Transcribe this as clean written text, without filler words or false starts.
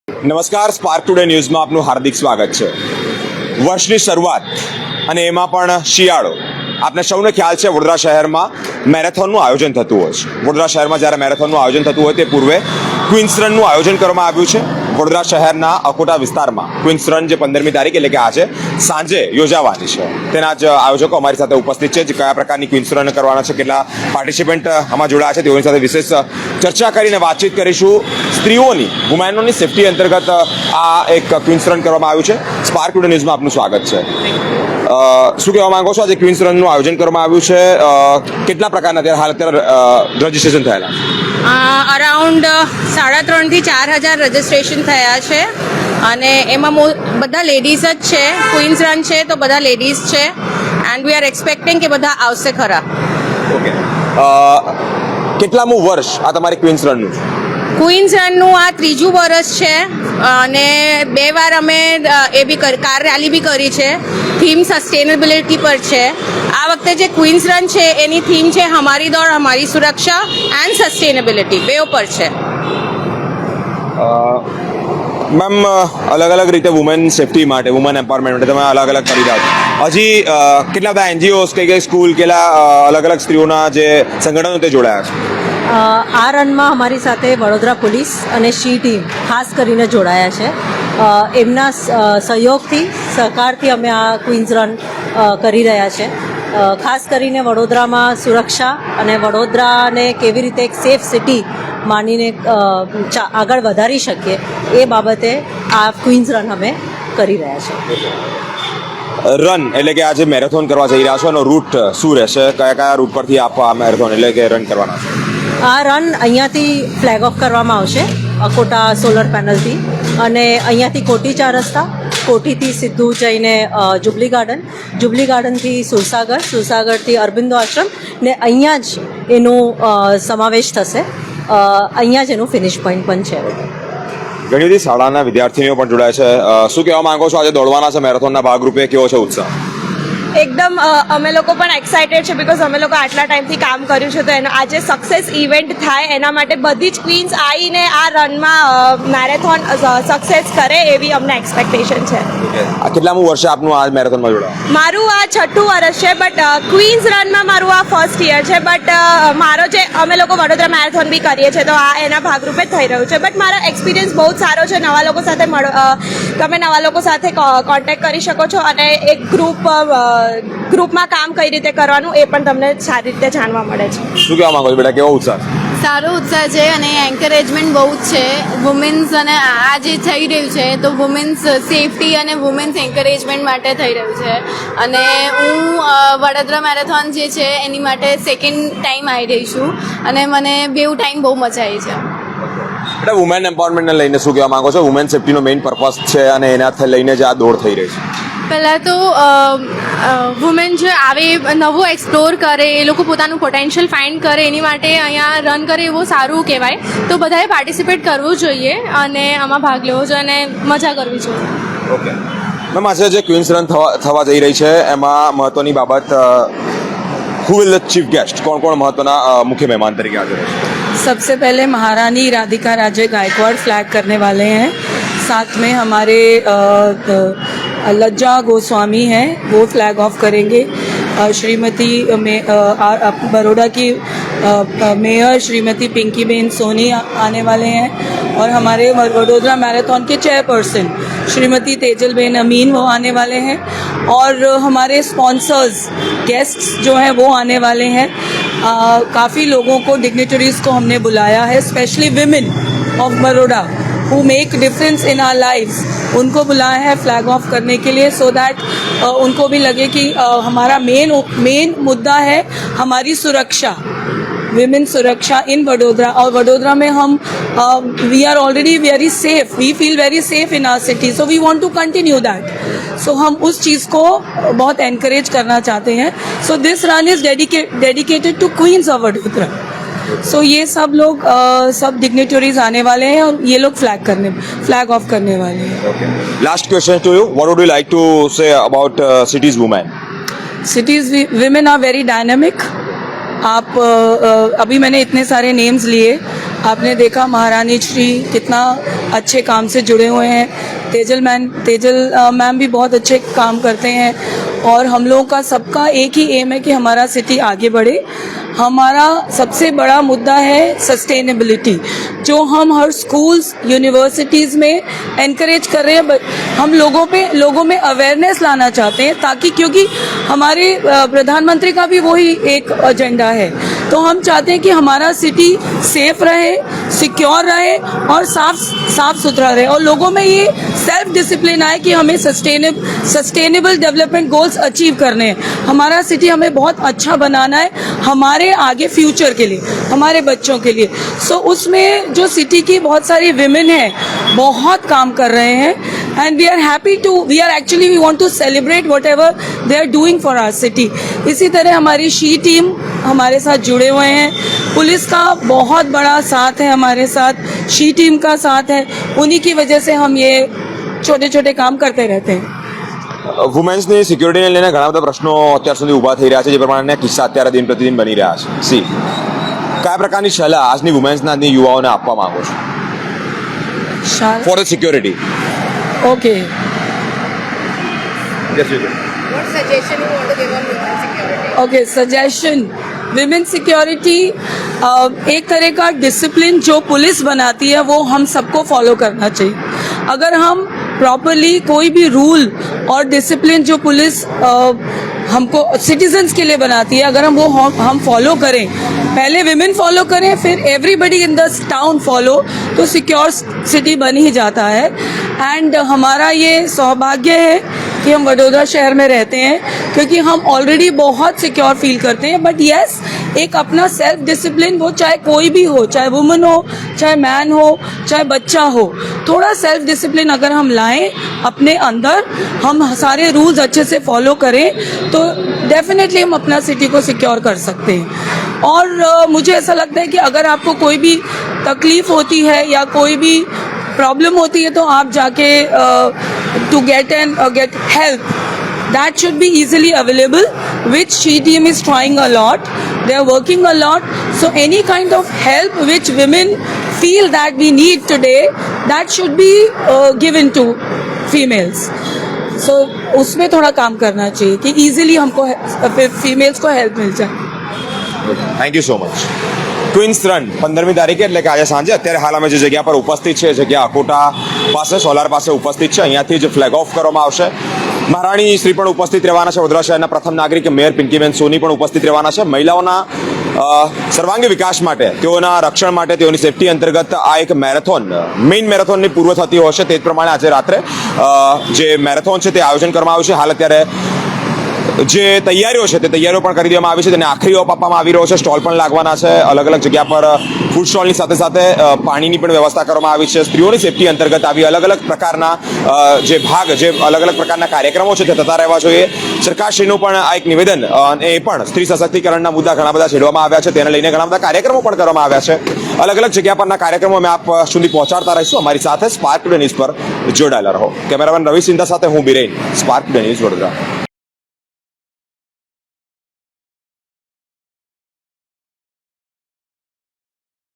નમસ્કાર, spark today ન્યૂઝમાં આપનું હાર્દિક સ્વાગત છે. વર્ષની શરૂઆત અને એમાં પણ શિયાળો. આપને સૌને ખ્યાલ છે વડોદરા શહેરમાં મેરેથોનનું આયોજન થતું હોય છે. વડોદરા શહેરમાં જ્યારે મેરેથોનનું આયોજન થતું હોય તે પૂર્વે ક્વીન્સ રનનું આયોજન કરવામાં આવ્યું છે. વડોદરા શહેરના અકોટા વિસ્તારમાં ક્વીન્સ રન જે 15મી તારીખ એટલે કે આજે સાંજે યોજાવાની છે, તેના જ આયોજકો અમારી સાથે ઉપસ્થિત છે. જે કયા પ્રકારની ક્વીન્સ રન કરવાના છે, કેટલા પાર્ટિસિપન્ટ આમાં જોડાયા છે, તેઓની સાથે વિશેષ ચર્ચા કરીને વાતચીત કરીશું. સ્ત્રીઓની વુમેનોની સેફટી અંતર્ગત આ એક ક્વીન્સ રન કરવામાં આવ્યું છે. સ્પાર્ક ટુડે ન્યૂઝમાં આપનું સ્વાગત છે. શું કહેવા માંગો છો? આજે ક્વીન્સ રનનું આયોજન કરવામાં આવ્યું છે, કેટલા પ્રકારના અત્યારે રજીસ્ટ્રેશન થયેલા? અરાઉન્ડ 3,500 થી 4,000 રજીસ્ટ્રેશન થયા છે અને એમાં બધા લેડીઝ જ છે. ક્વીન્સ રન છે તો બધા લેડીઝ છે એન્ડ વી આર એક્સપેક્ટિંગ કે બધા આવશે ખરા. ઓકે, કેટલામું વર્ષ આ તમારી ક્વીન્સ રનનું છે? ક્વીન્સ રનનું આ 3જું વર્ષ છે અને 2 વાર અમે એ બી કાર રેલી બી કરી છે. થીમ સસ્ટેનેબિલિટી પર છે. આ વખતે જે ક્વીન્સ રન છે એની થીમ છે હમારી દોડ હમારી સુરક્ષા એન્ડ સસ્ટેનેબિલિટી, બે ઉપર છે. મેમ, અલગ અલગ રીતે વુમેન સેફટી માટે, વુમેન એમ્પાવરમેન્ટ માટે તમે અલગ અલગ કરી રહ્યા છો. હજી કેટલા બધા એનજીઓસ, કઈ સ્કૂલ, કેટલા અલગ અલગ સ્ત્રીઓના જે સંગઠનો તે જોડાયા છે? આ રનમાં અમારી સાથે વડોદરા પોલીસ અને શી ટીમ ખાસ કરીને જોડાયા છે. એમના સહયોગથી, સહકારથી અમે આ ક્વીન્સ રન કરી રહ્યા છે. ખાસ કરીને વડોદરામાં સુરક્ષા અને વડોદરાને કેવી રીતે એક સેફ સિટી માનીને આગળ વધારી શકીએ એ બાબતે આ ક્વીન્સ રન અમે કરી રહ્યા છીએ. રન એટલે કે આજે મેરેથોન કરવા જઈ રહ્યા છો, એનો રૂટ શું રહેશે? કયા કયા રૂટ પરથી આપ આ મેરેથોન એટલે કે રન કરવાના છો? આ રન અહીંયાથી ફ્લેગ ઓફ કરવામાં આવશે અકોટા સોલર પેનલથી, અને અહીંયાથી કોટી 4 રસ્તા, કોઠીથી સીધું જઈને જુબલી ગાર્ડનથી સુરસાગર, સુરસાગરથી અરબિંદો આશ્રમ, ને અહીંયા જ એનું સમાવેશ થશે. અહીંયા જ એનું ફિનિશ પોઈન્ટ પણ છે. ઘણી બધી શાળાના વિદ્યાર્થીઓ પણ જોડાય છે. શું કહેવા માંગો છો? આજે દોડવાના છે મેરેથોનના ભાગરૂપે, કેવો છે ઉત્સાહ? એકદમ અમે લોકો પણ એક્સાઇટેડ છે બિકોઝ અમે લોકો આટલા ટાઈમથી કામ કર્યું છે, તો એનો આજે સક્સેસ ઇવેન્ટ થાય એના માટે બધી જ ક્વીન્સ આવીને આ રનમાં મેરેથોન સક્સેસ કરે એવી અમને એક્સપેક્ટેશન છે. આ કેટલામું વર્ષે આપનું આ મેરેથોનમાં જોડાવા? મારું આ 6થું વર્ષ છે, બટ ક્વીન્સ રનમાં મારું આ ફર્સ્ટ યર છે. બટ મારો જે અમે લોકો વડોદરા મેરેથોન બી કરીએ છીએ તો આ એના ભાગરૂપે જ થઈ રહ્યું છે. બટ મારો એક્સપિરિયન્સ બહુ જ સારો છે. નવા લોકો સાથે તમે નવા લોકો સાથે કોન્ટેક્ટ કરી શકો છો અને એક ગ્રુપમાં કામ કઈ રીતે કરવાનું એ પણ તમને સારી રીતે જાણવા મળે છે. શું કહેવા માંગો છો બેટા, કેવો ઉત્સાહ? સારો ઉત્સાહ છે અને એન્કરેજમેન્ટ બહુ જ છે વુમેન્સ, અને આ જે થઈ રહ્યું છે તો વુમેન્સ સેફટી અને વુમેન્સ એન્કરેજમેન્ટ માટે થઈ રહ્યું છે. અને હું વડોદરા મેરેથોન જે છે એની માટે 2nd ટાઈમ આવી રહી છું અને મને બેઉ ટાઈમ બહુ મજા આવી છે. એટલે વુમેન એમ્પાવરમેન્ટને લઈને શું કહેવા માંગો છો? વુમેન સેફટીનો મેઇન પર્પઝ છે અને એનાથી લઈને જ આ દોડ થઈ રહી છે. પહેલાં તો વુમેન જે આવે નવું એક્સપ્લોર કરે, એ લોકો પોતાનું પોટેન્શિયલ ફાઇન્ડ કરે, એની માટે અહીંયા રન કરે એવું સારું કહેવાય. તો બધાએ પાર્ટિસિપેટ કરવું જોઈએ અને આમાં ભાગ લેવો જોઈએ અને મજા કરવી જોઈએ. ઓકે મેમ, આજે જે ક્વીન્સ રન થવા જઈ રહી છે એમાં મહત્વની બાબત, who will the chief guest, कौन कौन महत्वना मुख्य मेहमान तरीके हाजिर है? सबसे पहले महारानी राधिका राजे गायकवाड़ फ्लैग करने वाले हैं. साथ में हमारे लज्जा गोस्वामी हैं, वो फ्लैग ऑफ करेंगे. श्रीमती बड़ौदा की मेयर श्रीमती पिंकी बेन सोनी आने वाले हैं और हमारे वडोदरा मैराथन के चेयरपर्सन श्रीमती तेजल बेन अमीन वो आने वाले हैं और हमारे स्पॉन्सर्स गेस्ट्स जो हैं वो आने वाले हैं. काफ़ी लोगों को, डिग्नेटरीज़ को हमने बुलाया है, specially women of Baroda who make difference in our lives, उनको बुलाया है फ्लैग ऑफ करने के लिए, सो दैट उनको भी लगे कि हमारा मेन मुद्दा है हमारी सुरक्षा, विमेन सुरक्षा इन वडोदरा. और वडोदरा में हम we are already very safe, we feel very safe in our city, so we want to continue that. So हम उस चीज़ को बहुत एनकरेज करना चाहते हैं. So this run is dedicated to queens of Vadodara. So ये सब लोग सब डिग्नेटरीज आने वाले हैं और ये लोग फ्लैग ऑफ करने वाले हैं. Last question to you, what would you like to say about city's women? City's women are very dynamic. आप अभी मैंने इतने सारे नेम्स लिए, आपने देखा महारानी श्री कितना अच्छे काम से जुड़े हुए हैं, तेजल मैम भी बहुत अच्छे काम करते हैं और हम लोगों का सबका एक ही एम है कि हमारा सिटी आगे बढ़े। हमारा सबसे बड़ा मुद्दा है सस्टेनेबिलिटी, जो हम हर स्कूल्स यूनिवर्सिटीज़ में एनकरेज कर रहे हैं। हम लोगों में अवेयरनेस लाना चाहते हैं, ताकि क्योंकि हमारे प्रधानमंत्री का भी वही एक एजेंडा है। तो हम चाहते हैं कि हमारा सिटी सेफ रहे, सिक्योर रहे और साफ सुथरा रहे, और लोगों में ये सेल्फ डिसिप्लिन आए कि हमें सस्टेनेबल डेवलपमेंट गोल्स अचीव करने हैं। हमारा सिटी हमें बहुत अच्छा बनाना है हमारे आगे फ्यूचर के लिए, हमारे बच्चों के लिए। सो उसमें जो सिटी की बहुत सारी विमेन हैं, बहुत काम कर रहे हैं, and we want to celebrate whatever they are doing for our city. इसी तरह हमारी शी टीम हमारे साथ जुड़े हुए हैं, पुलिस का बहुत बड़ा साथ है हमारे साथ, शी टीम का साथ है, उन्हीं की वजह से हम ये छोटे छोटे काम करते रहते हैं। વુમેન્સની સિક્યોરિટીને લઈને ઘણા બધા પ્રશ્નો અત્યાર સુધી ઊભા થઈ રહ્યા છે, જે પ્રમાણે કિસ્સા અત્યારે દિન પ્રતિદિન બની રહ્યા છે. સી કયા પ્રકારની સલાહ આજની વુમેન્સના આજની યુવાઓને આપવા માંગો છો for the security? Okay, What suggestion you want to give on women security? Okay suggestion, women security एक तरह का डिसिप्लिन जो पुलिस बनाती है वो हम सबको फॉलो करना चाहिए। अगर हम प्रॉपरली कोई भी रूल और डिसिप्लिन जो पुलिस हमको सिटीजन्स के लिए बनाती है, अगर हम फॉलो करें, पहले विमेन फॉलो करें, फिर everybody in the town follow, तो सिक्योर सिटी बन ही जाता है। एंड हमारा ये सौभाग्य है कि हम वडोदरा शहर में रहते हैं, क्योंकि हम ऑलरेडी बहुत सिक्योर फील करते हैं। बट यस, एक अपना सेल्फ डिसिप्लिन, वो चाहे कोई भी हो, चाहे वुमन हो, चाहे मैन हो, चाहे बच्चा हो, थोड़ा सेल्फ डिसिप्लिन अगर हम लाएं अपने अंदर, हम सारे रूल्स अच्छे से फॉलो करें, तो डेफिनेटली हम अपना सिटी को सिक्योर कर सकते हैं। और मुझे ऐसा लगता है कि अगर आपको कोई भी तकलीफ होती है या कोई भी प्रॉब्लम होती है, तो आप जाके to get help, that should be easily available, which she team is trying a lot. They are working a lot. So any kind of help which women feel that we need today, that should be given to females. So उसमें थोड़ा काम करना चाहिए कि easily हमको females को help मिल जाए. Thank you so much. Queens run 15મી તારીખે એટલે કે આજે સાંજે અત્યારે હાલ અમે જે જગ્યા પર ઉપસ્થિત છે, જગ્યા અકોટા પાસે, સોલાર પાસે ઉપસ્થિત છે, અહીંયાથી જ ફ્લેગ ઓફ કરવામાં આવશે. મહારાણી શ્રી પણ ઉપસ્થિત રહેવાના છે, વડોદરા શહેરના પ્રથમ નાગરિક મેયર પિંકીબેન સોની પણ ઉપસ્થિત રહેવાના છે. મહિલાઓના સર્વાંગી વિકાસ માટે, તેઓના રક્ષણ માટે, તેઓની સેફટી અંતર્ગત આ એક મેરેથોન, મેઇન મેરેથોનની પૂર્વ થતી હશે, તે જ પ્રમાણે આજે રાત્રે જે મેરેથોન છે તે આયોજન કરવામાં આવ્યું છે. હાલ અત્યારે જે તૈયારીઓ છે તે તૈયારીઓ પણ કરી દેવામાં આવી છે, તેને આખરી ઓપ આપવામાં આવી રહ્યો છે. સ્ટોલ પણ લાગવાના છે, અલગ અલગ જગ્યા પર ફૂડ સ્ટોલની સાથે સાથે પાણીની પણ વ્યવસ્થા કરવામાં આવી છે. સ્ત્રીઓની સેફટી અંતર્ગત આવી અલગ અલગ પ્રકારના જે અલગ અલગ પ્રકારના કાર્યક્રમો છે તે થતા રહેવા જોઈએ. સરકારશ્રીનું પણ આ એક નિવેદન, એ પણ સ્ત્રી સશક્તિકરણના મુદ્દા ઘણા બધા છેડવામાં આવ્યા છે, તેને લઈને ઘણા બધા કાર્યક્રમો પણ કરવામાં આવ્યા છે. અલગ અલગ જગ્યા પરના કાર્યક્રમો અમે આપ સુધી પહોંચાડતા રહીશું. અમારી સાથે સ્પાર્ક ટુડે ન્યૂઝ પર જોડાયેલા રહો. કેમેરામેન રવિ સિંધા સાથે હું Biren, spark today news Vadodara.